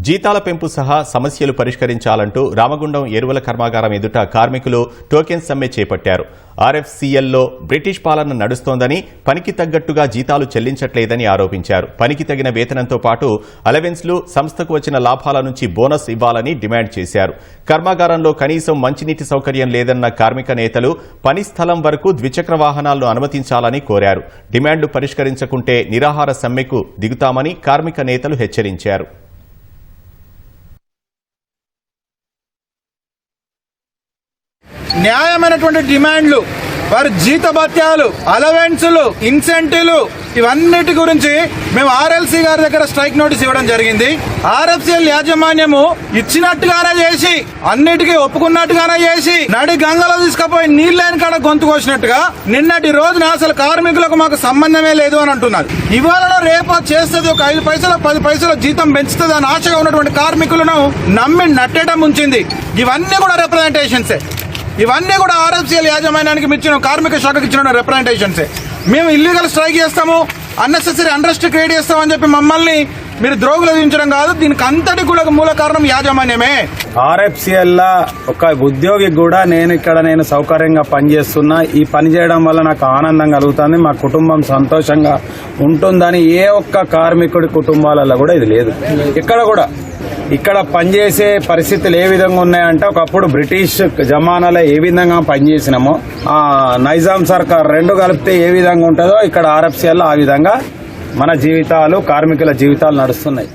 జీతాల పెంపు సహా సమస్యలు పరిష్కరించాలంటూ రామగుండం ఎరువుల కర్మాగారం ఎదుట కార్మికులు టోకెన్ సమ్మె చేపట్టారు. ఆర్ఎఫ్సీఎల్లో బ్రిటిష్ పాలన నడుస్తోందని, పనికి తగ్గట్టుగా జీతాలు చెల్లించట్లేదని ఆరోపించారు. పనికి తగిన వేతనంతో పాటు అలవెన్స్లు, సంస్థకు వచ్చిన లాభాల నుంచి బోనస్ ఇవ్వాలని డిమాండ్ చేశారు. కర్మాగారంలో కనీసం మంచినీటి సౌకర్యం లేదన్న కార్మిక నేతలు పని స్థలం వరకు ద్విచక్ర వాహనాలను అనుమతించాలని కోరారు. డిమాండ్లు పరిష్కరించకుంటే నిరాహార సమ్మెకు దిగుతామని కార్మిక నేతలు హెచ్చరించారు. న్యాయమైనటువంటి డిమాండ్లు, వారి జీతభత్యాలు, అలవెన్సులు, ఇన్సెంటివ్లు ఇవన్నిటి గురించి మేము ఆర్ఎల్సీ గారి దగ్గర స్ట్రైక్ నోటీస్ ఇవ్వడం జరిగింది. ఆర్ఎఫ్సీఎల్ యాజమాన్యము ఇచ్చినట్టుగానే చేసి, అన్నిటికీ ఒప్పుకున్నట్టుగానే చేసి, నడి గంగలో తీసుకుపోయి నీళ్ళని కాడ గొంతు కోసినట్టుగా నిన్నటి రోజున అసలు కార్మికులకు మాకు సంబంధమే లేదు అని అంటున్నారు. ఇవాళ రేపు చేస్తుంది ఒక 5 పైసలు 10 పైసలు జీతం పెంచుతుంది అని ఆశగా ఉన్నటువంటి కార్మికులను నమ్మి నట్టేయడం ఉంచింది. ఇవన్నీ కూడా రిప్రజెంటేషన్సే. ఇవన్నీ కూడా ఆర్ఎఫ్సీఎల్ యాజమాన్యానికి ఇచ్చిన కార్మిక శాఖకు ఇచ్చిన రిప్రజెంటేషన్సే. మేము ఇల్లీగల్ స్ట్రైక్ చేస్తాము, అన్నెసెసరీ అన్రెస్ట్ క్రియేట్ చేస్తామని చెప్పి మమ్మల్ని మీరు ద్రోగులు విధించడం కాదు. దీనికి అంతటి కూడా మూల కారణం యాజమాన్యమే. ఆర్ఎఫ్సీఎల్ ఒక ఉద్యోగి కూడా నేను సౌకర్యంగా పనిచేస్తున్నా, ఈ పని చేయడం వల్ల నాకు ఆనందం కలుగుతుంది, మా కుటుంబం సంతోషంగా ఉంటుందని ఏ ఒక్క కార్మికుడి కుటుంబాలలో కూడా ఇది లేదు. ఇక్కడ పనిచేసే పరిస్థితులు ఏ విధంగా ఉన్నాయంటే, ఒకప్పుడు బ్రిటిష్ జమానాలో ఏ విధంగా పనిచేసినామో, నైజాం సర్కార్ 2 కలిపితే ఏ విధంగా ఉంటుందో ఇక్కడ ఆర్ఎఫ్సీఎల్ ఆ విధంగా మన జీవితాలు, కార్మికుల జీవితాలు నడుస్తున్నాయి.